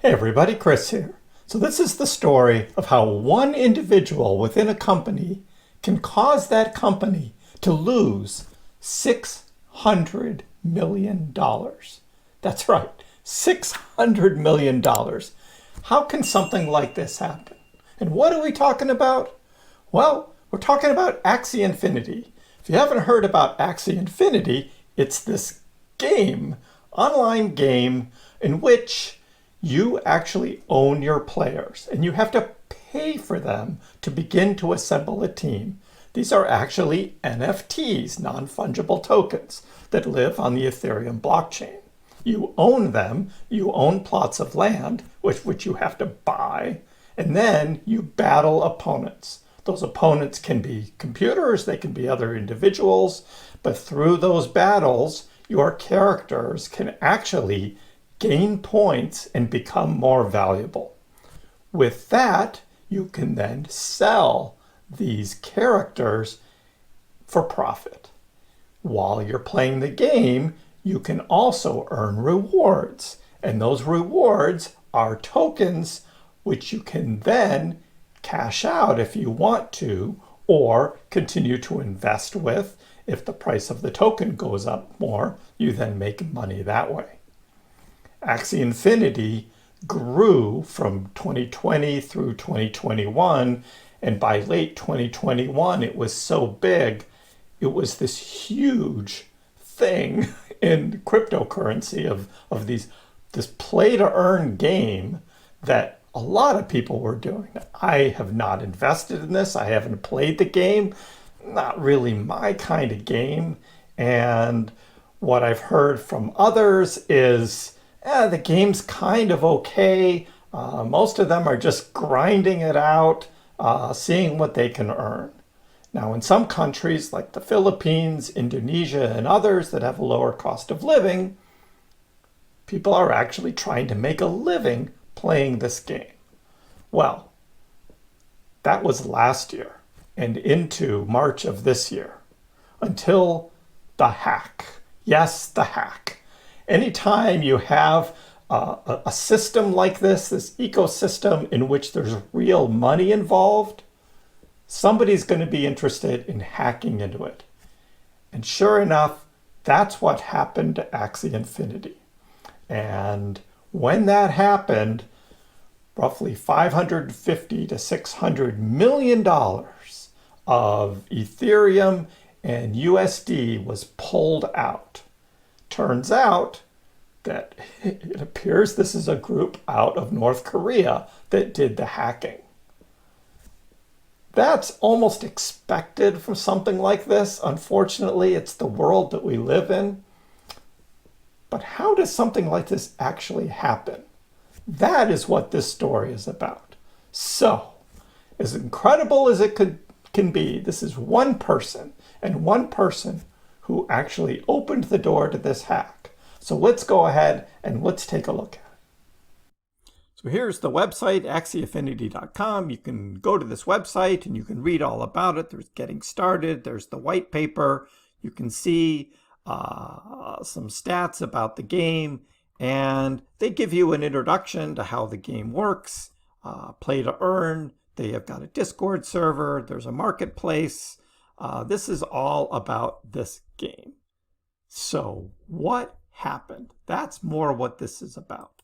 Hey everybody, Chris here. So this is the story of how one individual within a company can cause that company to lose $600 million. That's right, $600 million. How can something like this happen? And what are we talking about? Well, we're talking about Axie Infinity. If you haven't heard about Axie Infinity, it's this game, online game, in which you actually own your players and you have to pay for them to begin to assemble a team. These are actually NFTs, non-fungible tokens, that live on the Ethereum blockchain. You own them, you own plots of land, which you have to buy, and then you battle opponents. Those opponents can be computers, they can be other individuals, but through those battles, your characters can actually gain points and become more valuable. With that, you can then sell these characters for profit. While you're playing the game, you can also earn rewards, and those rewards are tokens which you can then cash out if you want to, or continue to invest with. If the price of the token goes up more, you then make money that way. Axie Infinity grew from 2020 through 2021, and by late 2021 it was so big, it was this huge thing in cryptocurrency of this play to earn game that a lot of people were doing. I have not invested in this, I haven't played the game, not really my kind of game, and what I've heard from others is the game's kind of okay. Most of them are just grinding it out, seeing what they can earn. Now, in some countries like the Philippines, Indonesia, and others that have a lower cost of living, people are actually trying to make a living playing this game. Well, that was last year and into March of this year, until the hack. Yes, the hack. Anytime you have a system like this ecosystem in which there's real money involved, somebody's going to be interested in hacking into it. And sure enough, that's what happened to Axie Infinity. And when that happened, roughly $550 to $600 million of Ethereum and USD was pulled out. Turns out that it appears this is a group out of North Korea that did the hacking. That's almost expected from something like this. Unfortunately, it's the world that we live in. But how does something like this actually happen? That is what this story is about. So, as incredible as it can be, this is one person, and one person who actually opened the door to this hack. So let's go ahead and let's take a look at it. So here's the website, AxieInfinity.com. You can go to this website and you can read all about it. There's getting started. There's the white paper. You can see some stats about the game, and they give you an introduction to how the game works, play to earn. They have got a Discord server. There's a marketplace. This is all about this game. So what happened? That's more what this is about.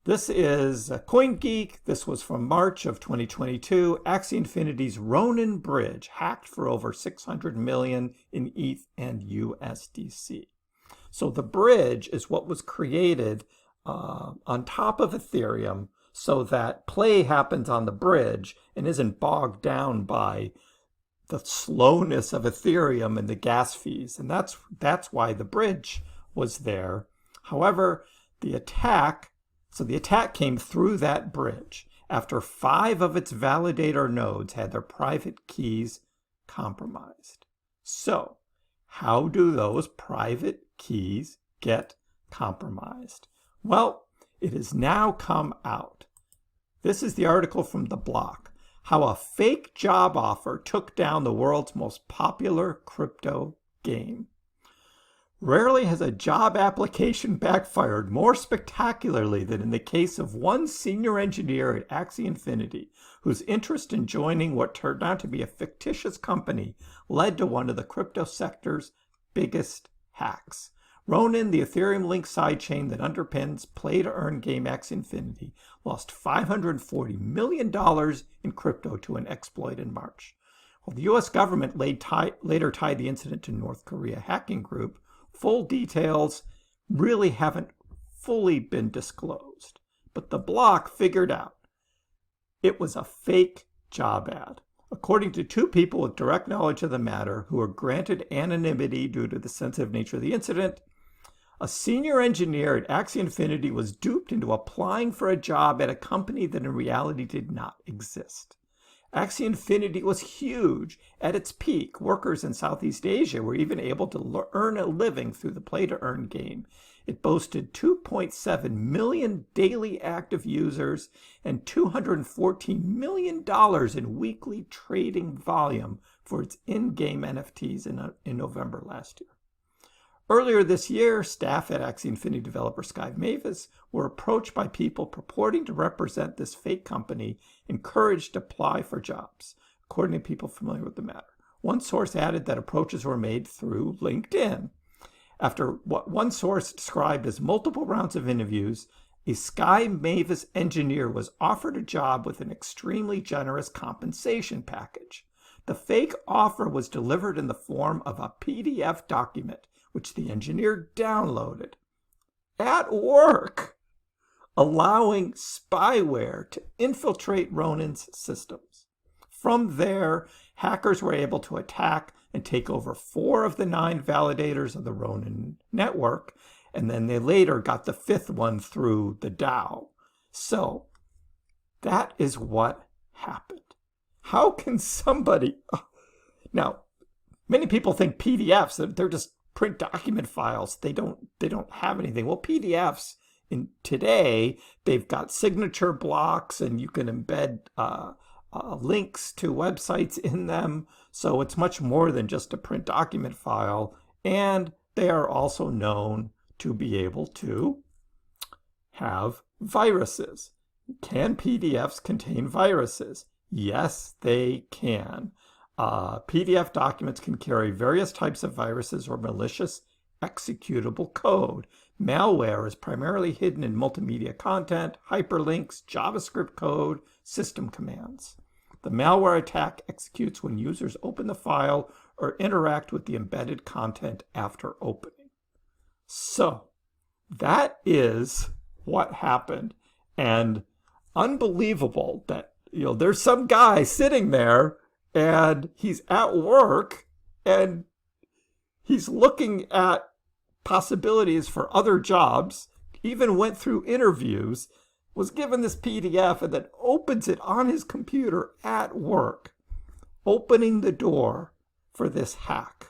This is CoinGeek. This was from March of 2022. Axie Infinity's Ronin Bridge hacked for over 600 million in ETH and USDC. So the bridge is what was created on top of Ethereum so that play happens on the bridge and isn't bogged down by the slowness of Ethereum and the gas fees. And that's why the bridge was there. However, the attack came through that bridge after 5 of its validator nodes had their private keys compromised. So, how do those private keys get compromised? Well, it has now come out. This is the article from The Block. How a fake job offer took down the world's most popular crypto game. Rarely has a job application backfired more spectacularly than in the case of one senior engineer at Axie Infinity, whose interest in joining what turned out to be a fictitious company led to one of the crypto sector's biggest hacks. Ronin, the Ethereum Link sidechain that underpins play-to-earn game Axie Infinity, lost $540 million in crypto to an exploit in March. While the U.S. government later tied the incident to North Korea hacking group, full details really haven't fully been disclosed. But the block figured out it was a fake job ad. According to two people with direct knowledge of the matter who were granted anonymity due to the sensitive nature of the incident, a senior engineer at Axie Infinity was duped into applying for a job at a company that in reality did not exist. Axie Infinity was huge. At its peak, workers in Southeast Asia were even able to earn a living through the play-to-earn game. It boasted 2.7 million daily active users and $214 million in weekly trading volume for its in-game NFTs in November last year. Earlier this year, staff at Axie Infinity developer Sky Mavis were approached by people purporting to represent this fake company, encouraged to apply for jobs, according to people familiar with the matter. One source added that approaches were made through LinkedIn. After what one source described as multiple rounds of interviews, a Sky Mavis engineer was offered a job with an extremely generous compensation package. The fake offer was delivered in the form of a PDF document, which the engineer downloaded at work, allowing spyware to infiltrate Ronin's systems. From there, hackers were able to attack and take over 4 of the 9 validators of the Ronin network, and then they later got the 5th one through the DAO. So that is what happened. How can somebody... Now, many people think PDFs, that they're just print document files. They don't have anything. Well, PDFs today, they've got signature blocks and you can embed links to websites in them. So it's much more than just a print document file. And they are also known to be able to have viruses. Can PDFs contain viruses? Yes, they can. PDF documents can carry various types of viruses or malicious executable code. Malware is primarily hidden in multimedia content, hyperlinks, JavaScript code, system commands. The malware attack executes when users open the file or interact with the embedded content after opening. So that is what happened. And unbelievable that, there's some guy sitting there and he's at work and he's looking at possibilities for other jobs, even went through interviews, was given this PDF and then opens it on his computer at work, opening the door for this hack.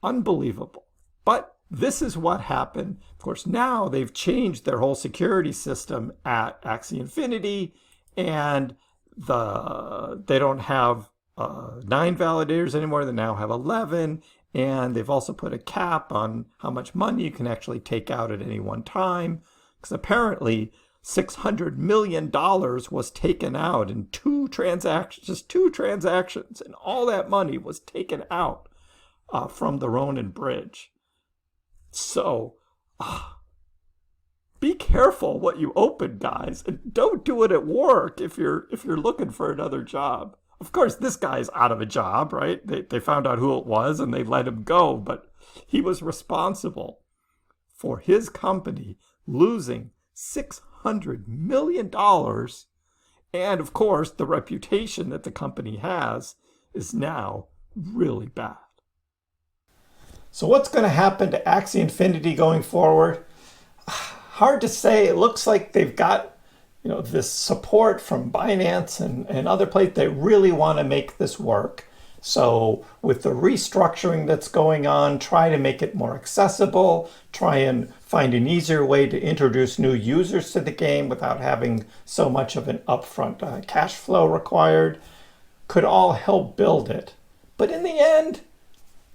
Unbelievable. But this is what happened. Of course, now they've changed their whole security system at Axie Infinity, and they don't have 9 validators anymore. They now have 11, and they've also put a cap on how much money you can actually take out at any one time, because apparently $600 million was taken out in 2 transactions, just 2 transactions, and all that money was taken out from the Ronin Bridge. So be careful what you open, guys, and don't do it at work if you're looking for another job. Of course, this guy's out of a job, right? They found out who it was and they let him go, but he was responsible for his company losing $600 million. And of course, the reputation that the company has is now really bad. So what's going to happen to Axie Infinity going forward? Hard to say. It looks like they've got this support from Binance and other places. They really want to make this work. So with the restructuring that's going on, try to make it more accessible, try and find an easier way to introduce new users to the game without having so much of an upfront cash flow required, could all help build it. But in the end,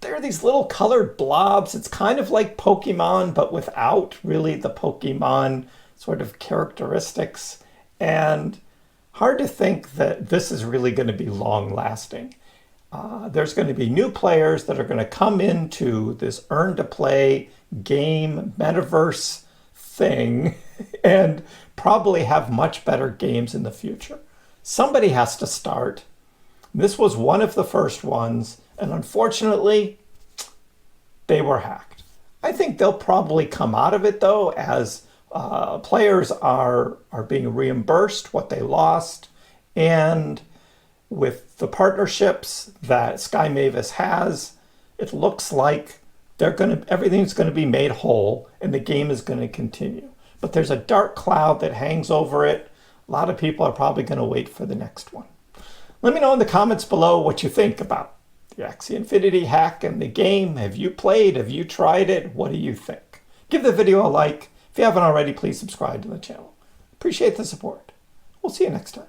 they're these little colored blobs. It's kind of like Pokemon, but without really the Pokemon sort of characteristics. And hard to think that this is really going to be long lasting. There's going to be new players that are going to come into this earn to play game metaverse thing and probably have much better games in the future. Somebody has to start. This was one of the first ones, and unfortunately, they were hacked. I think they'll probably come out of it though, as players are being reimbursed what they lost, and with the partnerships that Sky Mavis has, it looks like everything's going to be made whole and the game is going to continue. But there's a dark cloud that hangs over it. A lot of people are probably going to wait for the next one. Let me know in the comments below what you think about the Axie Infinity hack and the game. Have you played? Have you tried it? What do you think? Give the video a like. If you haven't already, please subscribe to the channel. Appreciate the support. We'll see you next time.